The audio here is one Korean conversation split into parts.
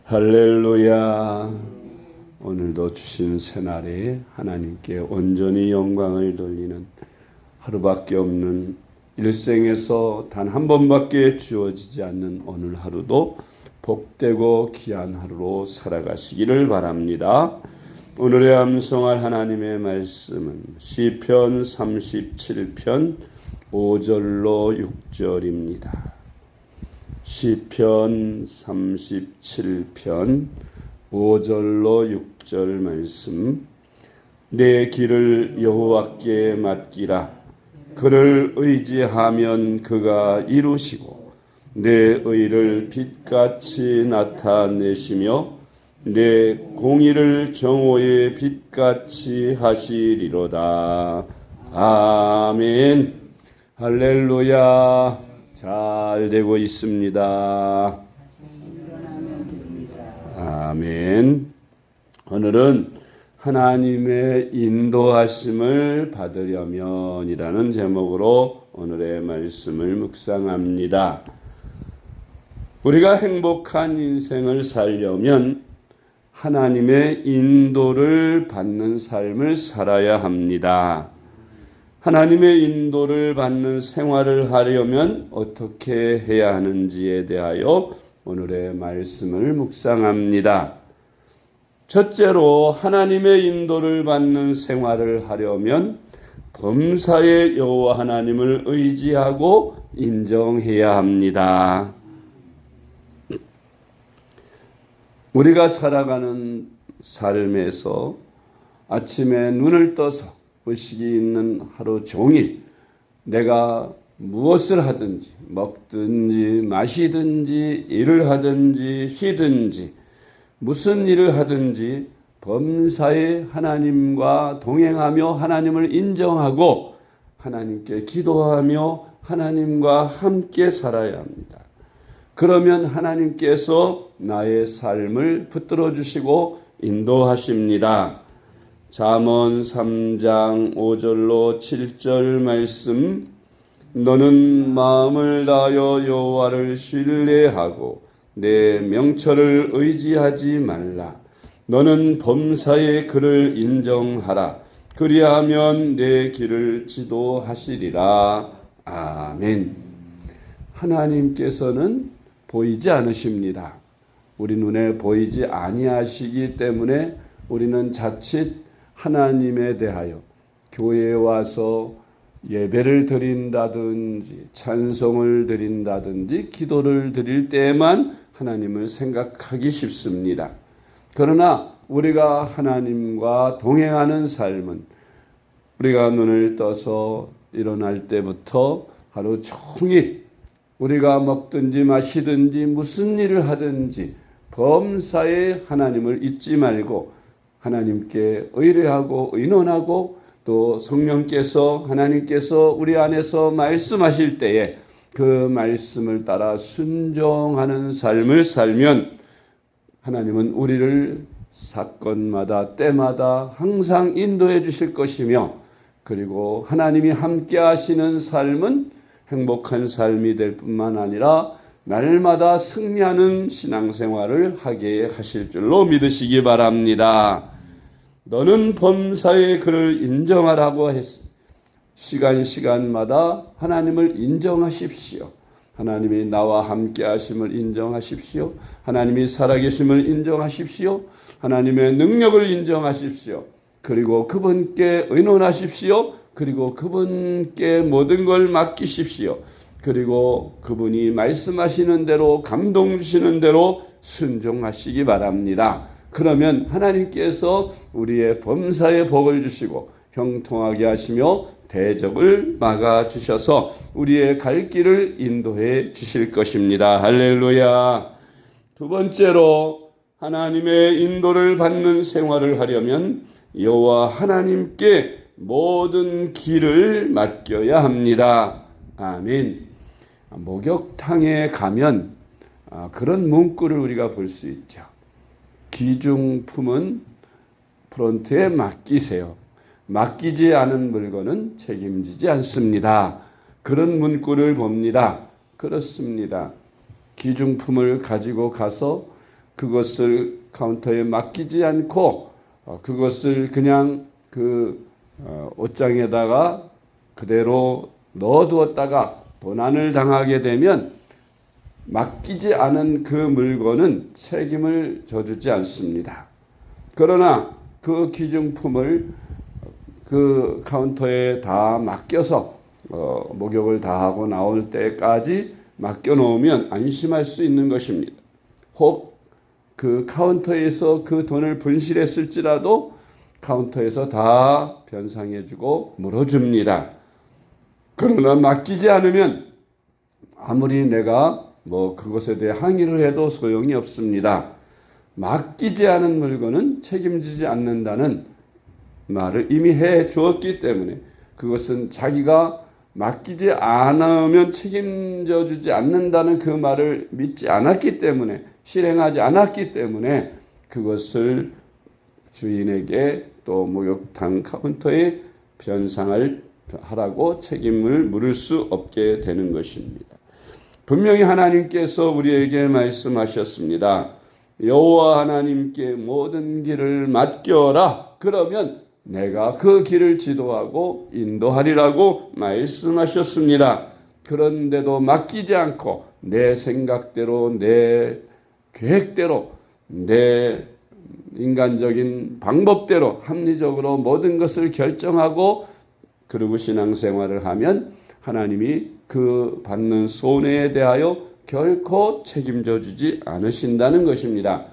할렐루야. 오늘도 주신 새날에 하나님께 온전히 영광을 돌리는 하루밖에 없는 일생에서 단 한 번밖에 주어지지 않는 오늘 하루도 복되고 귀한 하루로 살아가시기를 바랍니다. 오늘의 암송할 하나님의 말씀은 시편 37편 5절로 6절입니다. 시편 37편 5절로 6절 말씀. 내 길을 여호와께 맡기라. 그를 의지하면 그가 이루시고 내 의를 빛같이 나타내시며 내 공의를 정오의 빛같이 하시리로다. 아멘. 할렐루야. 잘 되고 있습니다. 아멘. 오늘은 하나님의 인도하심을 받으려면이라는 제목으로 오늘의 말씀을 묵상합니다. 우리가 행복한 인생을 살려면 하나님의 인도를 받는 삶을 살아야 합니다. 하나님의 인도를 받는 생활을 하려면 어떻게 해야 하는지에 대하여 오늘의 말씀을 묵상합니다. 첫째로 하나님의 인도를 받는 생활을 하려면 범사의 여호와 하나님을 의지하고 인정해야 합니다. 우리가 살아가는 삶에서 아침에 눈을 떠서 의식이 있는 하루 종일 내가 무엇을 하든지 먹든지 마시든지 일을 하든지 쉬든지 무슨 일을 하든지 범사에 하나님과 동행하며 하나님을 인정하고 하나님께 기도하며 하나님과 함께 살아야 합니다. 그러면 하나님께서 나의 삶을 붙들어 주시고 인도하십니다. 잠언 3장 5절로 7절 말씀. 너는 마음을 다하여 여호와를 신뢰하고 내 명철을 의지하지 말라. 너는 범사의 그를 인정하라. 그리하면 내 길을 지도하시리라. 아멘. 하나님께서는 보이지 않으십니다. 우리 눈에 보이지 아니하시기 때문에 우리는 자칫 하나님에 대하여 교회에 와서 예배를 드린다든지 찬송을 드린다든지 기도를 드릴 때에만 하나님을 생각하기 쉽습니다. 그러나 우리가 하나님과 동행하는 삶은 우리가 눈을 떠서 일어날 때부터 하루 종일 우리가 먹든지 마시든지 무슨 일을 하든지 범사에 하나님을 잊지 말고 하나님께 의뢰하고 의논하고 또 성령께서 하나님께서 우리 안에서 말씀하실 때에 그 말씀을 따라 순종하는 삶을 살면 하나님은 우리를 사건마다 때마다 항상 인도해 주실 것이며 그리고 하나님이 함께 하시는 삶은 행복한 삶이 될 뿐만 아니라 날마다 승리하는 신앙생활을 하게 하실 줄로 믿으시기 바랍니다. 너는 범사의 그를 인정하라고 했습니다. 시간마다 하나님을 인정하십시오. 하나님이 나와 함께 하심을 인정하십시오. 하나님이 살아계심을 인정하십시오. 하나님의 능력을 인정하십시오. 그리고 그분께 의논하십시오. 그리고 그분께 모든 걸 맡기십시오. 그리고 그분이 말씀하시는 대로 감동 주시는 대로 순종하시기 바랍니다. 그러면 하나님께서 우리의 범사에 복을 주시고 형통하게 하시며 대적을 막아주셔서 우리의 갈 길을 인도해 주실 것입니다. 할렐루야. 두 번째로 하나님의 인도를 받는 생활을 하려면 여호와 하나님께 모든 길을 맡겨야 합니다. 아멘. 목욕탕에 가면 그런 문구를 우리가 볼 수 있죠. 귀중품은 프론트에 맡기세요. 맡기지 않은 물건은 책임지지 않습니다. 그런 문구를 봅니다. 그렇습니다. 귀중품을 가지고 가서 그것을 카운터에 맡기지 않고 그것을 그냥 옷장에다가 그대로 넣어두었다가 도난을 당하게 되면 맡기지 않은 그 물건은 책임을 져주지 않습니다. 그러나 그 기증품을 그 카운터에 다 맡겨서 목욕을 다 하고 나올 때까지 맡겨놓으면 안심할 수 있는 것입니다. 혹 그 카운터에서 그 돈을 분실했을지라도 카운터에서 다 변상해주고 물어줍니다. 그러나 맡기지 않으면 아무리 내가 그것에 대해 항의를 해도 소용이 없습니다. 맡기지 않은 물건은 책임지지 않는다는 말을 이미 해 주었기 때문에 그것은 자기가 맡기지 않으면 책임져 주지 않는다는 그 말을 믿지 않았기 때문에 실행하지 않았기 때문에 그것을 주인에게 또 목욕탕 카운터에 변상을 하라고 책임을 물을 수 없게 되는 것입니다. 분명히 하나님께서 우리에게 말씀하셨습니다. 여호와 하나님께 모든 길을 맡겨라. 그러면 내가 그 길을 지도하고 인도하리라고 말씀하셨습니다. 그런데도 맡기지 않고 내 생각대로 내 계획대로 내 인간적인 방법대로 합리적으로 모든 것을 결정하고 그리고 신앙생활을 하면 하나님이 그 받는 손해에 대하여 결코 책임져 주지 않으신다는 것입니다.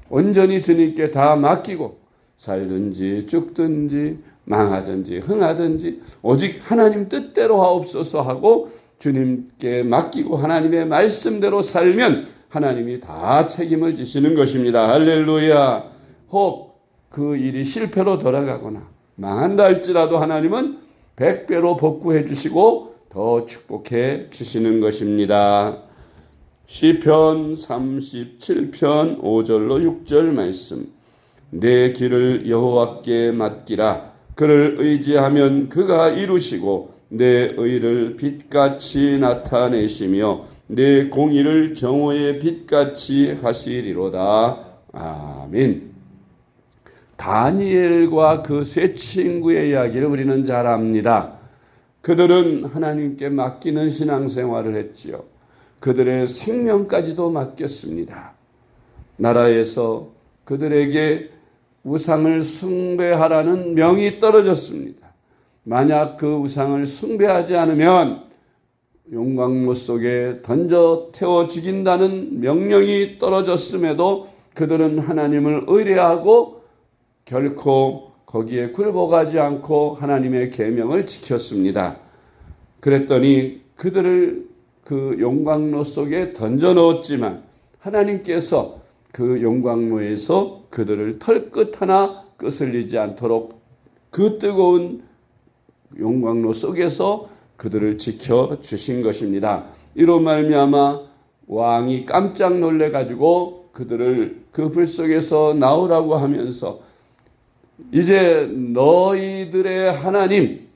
온전히 주님께 다 맡기고 살든지 죽든지 망하든지 흥하든지 오직 하나님 뜻대로 하옵소서 하고 주님께 맡기고 하나님의 말씀대로 살면 하나님이 다 책임을 지시는 것입니다. 할렐루야. 혹 그 일이 실패로 돌아가거나 망한다 할지라도 하나님은 100배로 복구해 주시고 더 축복해 주시는 것입니다. 시편 37편 5절로 6절 말씀. 내 길을 여호와께 맡기라. 그를 의지하면 그가 이루시고 내 의를 빛같이 나타내시며 내 공의를 정오의 빛같이 하시리로다. 아멘. 다니엘과 그 세 친구의 이야기를 우리는 잘 압니다. 그들은 하나님께 맡기는 신앙생활을 했지요. 그들의 생명까지도 맡겼습니다. 나라에서 그들에게 우상을 숭배하라는 명이 떨어졌습니다. 만약 그 우상을 숭배하지 않으면 용광로 속에 던져 태워 죽인다는 명령이 떨어졌음에도 그들은 하나님을 의뢰하고 결코 거기에 굴복하지 않고 하나님의 계명을 지켰습니다. 그랬더니 그들을 그 용광로 속에 던져 넣었지만 하나님께서 그 용광로에서 그들을 털끝 하나 끄슬리지 않도록 그 뜨거운 용광로 속에서 그들을 지켜주신 것입니다. 이로 말미암아 왕이 깜짝 놀래가지고 그들을 그 불 속에서 나오라고 하면서 이제 너희들의 하나님,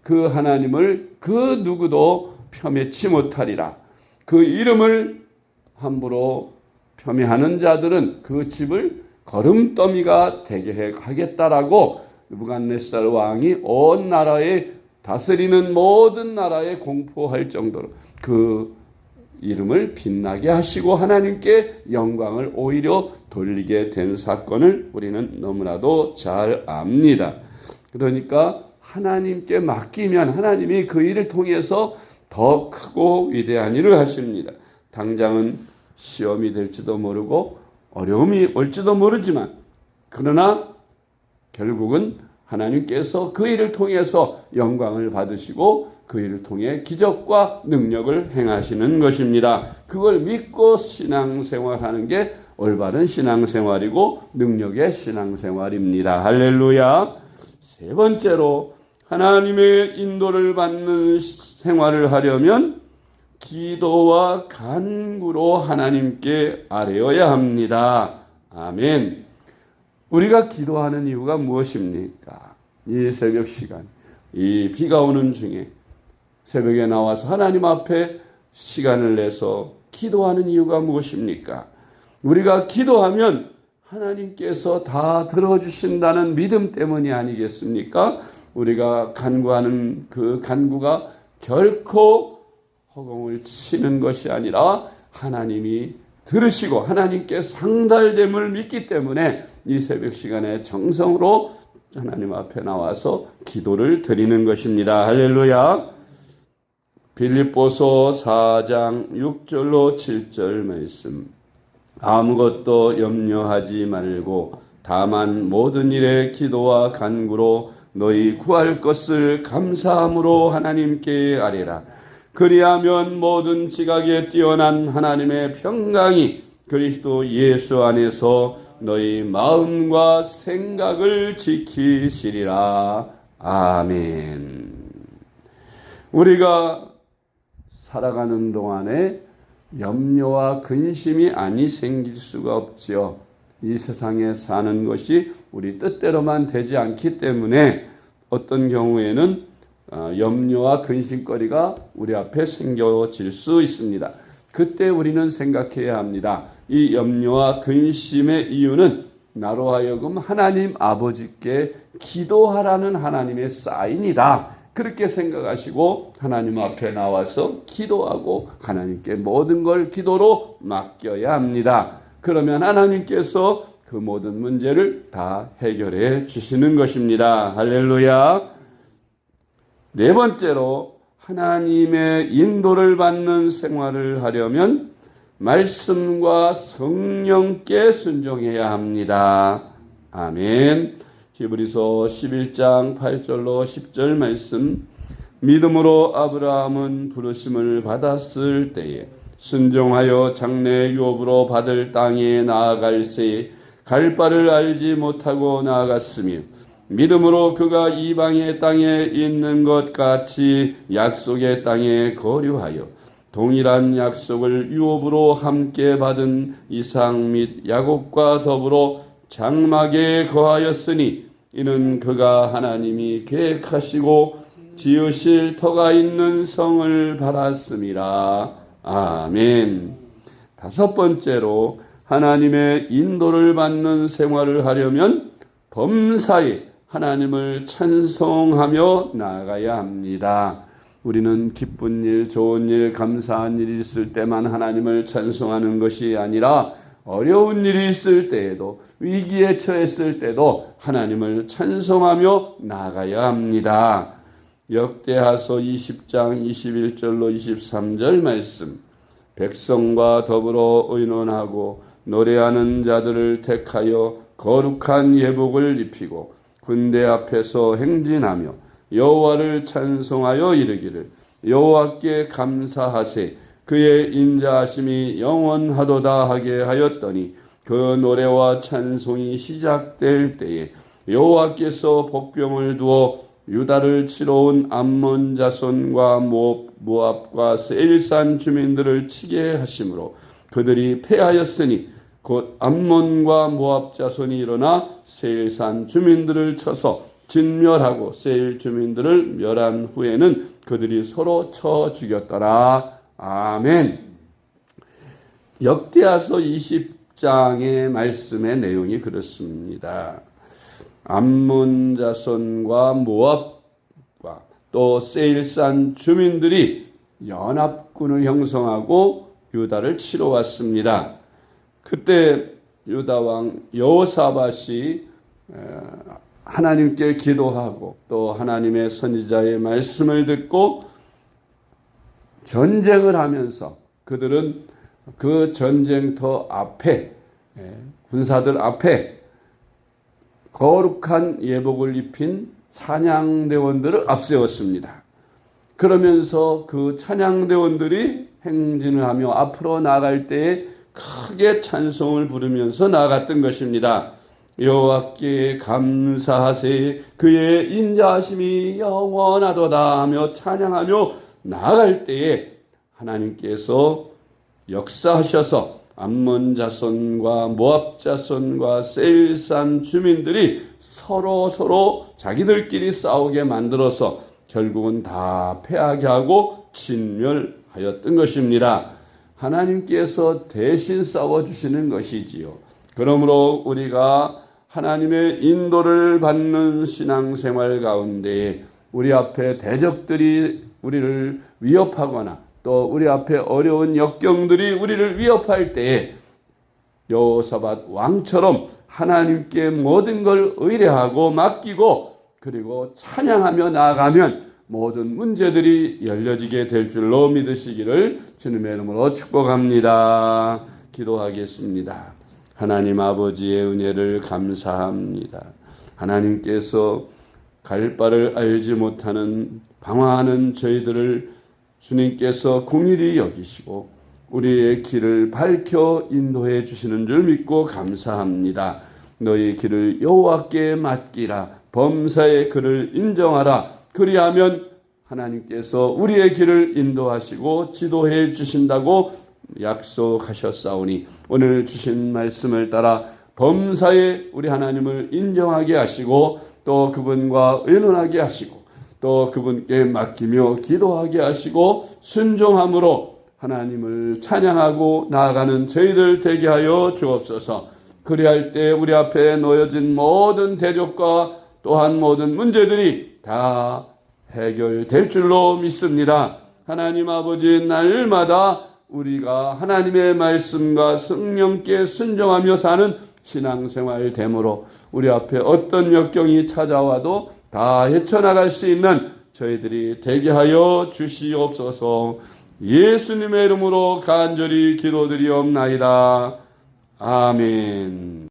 그 하나님을 그 누구도 폄훼치 못하리라. 그 이름을 함부로 폄훼하는 자들은 그 집을 거름더미가 되게 하겠다라고 느부갓네살 왕이 온 나라에 다스리는 모든 나라에 공포할 정도로 그 이름을 빛나게 하시고 하나님께 영광을 오히려 돌리게 된 사건을 우리는 너무나도 잘 압니다. 그러니까 하나님께 맡기면 하나님이 그 일을 통해서 더 크고 위대한 일을 하십니다. 당장은 시험이 될지도 모르고 어려움이 올지도 모르지만 그러나 결국은 하나님께서 그 일을 통해서 영광을 받으시고 그 일을 통해 기적과 능력을 행하시는 것입니다. 그걸 믿고 신앙생활하는 게 올바른 신앙생활이고 능력의 신앙생활입니다. 할렐루야. 세 번째로 하나님의 인도를 받는 생활을 하려면 기도와 간구로 하나님께 아뢰어야 합니다. 아멘. 우리가 기도하는 이유가 무엇입니까? 이 새벽 시간, 이 비가 오는 중에 새벽에 나와서 하나님 앞에 시간을 내서 기도하는 이유가 무엇입니까? 우리가 기도하면 하나님께서 다 들어주신다는 믿음 때문이 아니겠습니까? 우리가 간구하는 그 간구가 결코 허공을 치는 것이 아니라 하나님이 들으시고 하나님께 상달됨을 믿기 때문에 이 새벽 시간에 정성으로 하나님 앞에 나와서 기도를 드리는 것입니다. 할렐루야. 빌립보서 4장 6절로 7절 말씀. 아무것도 염려하지 말고 다만 모든 일에 기도와 간구로 너희 구할 것을 감사함으로 하나님께 아뢰라. 그리하면 모든 지각에 뛰어난 하나님의 평강이 그리스도 예수 안에서 너희 마음과 생각을 지키시리라. 아멘. 우리가 살아가는 동안에 염려와 근심이 아니 생길 수가 없지요. 이 세상에 사는 것이 우리 뜻대로만 되지 않기 때문에 어떤 경우에는 염려와 근심거리가 우리 앞에 생겨질 수 있습니다. 그때 우리는 생각해야 합니다. 이 염려와 근심의 이유는 나로 하여금 하나님 아버지께 기도하라는 하나님의 사인이다. 그렇게 생각하시고 하나님 앞에 나와서 기도하고 하나님께 모든 걸 기도로 맡겨야 합니다. 그러면 하나님께서 그 모든 문제를 다 해결해 주시는 것입니다. 할렐루야. 네 번째로 하나님의 인도를 받는 생활을 하려면 말씀과 성령께 순종해야 합니다. 아멘. 히브리서 11장 8절로 10절 말씀. 믿음으로 아브라함은 부르심을 받았을 때에 순종하여 장래 유업으로 받을 땅에 나아갈새 갈 바를 알지 못하고 나아갔으며 믿음으로 그가 이방의 땅에 있는 것 같이 약속의 땅에 거류하여 동일한 약속을 유업으로 함께 받은 이삭 및 야곱과 더불어 장막에 거하였으니 이는 그가 하나님이 계획하시고 지으실 터가 있는 성을 받았음이라. 아멘. 다섯 번째로 하나님의 인도를 받는 생활을 하려면 범사에 하나님을 찬송하며 나아가야 합니다. 우리는 기쁜 일, 좋은 일, 감사한 일이 있을 때만 하나님을 찬송하는 것이 아니라 어려운 일이 있을 때에도 위기에 처했을 때도 하나님을 찬송하며 나아가야 합니다. 역대하서 20장 21절로 23절 말씀. 백성과 더불어 의논하고 노래하는 자들을 택하여 거룩한 예복을 입히고 군대 앞에서 행진하며 여호와를 찬송하여 이르기를 여호와께 감사하세 그의 인자하심이 영원하도다 하게 하였더니 그 노래와 찬송이 시작될 때에 여호와께서 복병을 두어 유다를 치러 온 암몬 자손과 모압과 세일산 주민들을 치게 하심으로 그들이 패하였으니 곧 암몬과 모압 자손이 일어나 세일산 주민들을 쳐서 진멸하고 세일 주민들을 멸한 후에는 그들이 서로 쳐 죽였더라. 아멘. 역대하서 20장의 말씀의 내용이 그렇습니다. 암몬 자손과 모압과 또 세일산 주민들이 연합군을 형성하고 유다를 치러 왔습니다. 그때 유다 왕 여호사밧이 하나님께 기도하고 또 하나님의 선지자의 말씀을 듣고 전쟁을 하면서 그들은 그 전쟁터 앞에 군사들 앞에 거룩한 예복을 입힌 찬양대원들을 앞세웠습니다. 그러면서 그 찬양대원들이 행진을 하며 앞으로 나아갈 때에 크게 찬송을 부르면서 나아갔던 것입니다. 여호와께 감사하세 그의 인자하심이 영원하도다 하며 찬양하며 나아갈 때에 하나님께서 역사하셔서 암몬 자손과 모압 자손과 세일산 주민들이 서로 자기들끼리 싸우게 만들어서 결국은 다 패하게 하고 진멸하였던 것입니다. 하나님께서 대신 싸워주시는 것이지요. 그러므로 우리가 하나님의 인도를 받는 신앙생활 가운데 우리 앞에 대적들이 우리를 위협하거나 또 우리 앞에 어려운 역경들이 우리를 위협할 때에 여호사밧 왕처럼 하나님께 모든 걸 의뢰하고 맡기고 그리고 찬양하며 나아가면 모든 문제들이 열려지게 될 줄로 믿으시기를 주님의 이름으로 축복합니다. 기도하겠습니다. 하나님 아버지의 은혜를 감사합니다. 하나님께서 갈 바를 알지 못하는 방황하는 저희들을 주님께서 긍휼히 여기시고 우리의 길을 밝혀 인도해 주시는 줄 믿고 감사합니다. 너희 길을 여호와께 맡기라. 범사의 그를 인정하라. 그리하면 하나님께서 우리의 길을 인도하시고 지도해 주신다고 약속하셨사오니 오늘 주신 말씀을 따라 범사에 우리 하나님을 인정하게 하시고 또 그분과 의논하게 하시고 또 그분께 맡기며 기도하게 하시고 순종함으로 하나님을 찬양하고 나아가는 저희들 되게 하여 주옵소서. 그리할 때 우리 앞에 놓여진 모든 대적과 또한 모든 문제들이 다 해결될 줄로 믿습니다. 하나님 아버지, 날마다 우리가 하나님의 말씀과 성령께 순종하며 사는 신앙생활 되므로 우리 앞에 어떤 역경이 찾아와도 다 헤쳐나갈 수 있는 저희들이 되게 하여 주시옵소서. 예수님의 이름으로 간절히 기도드리옵나이다. 아멘.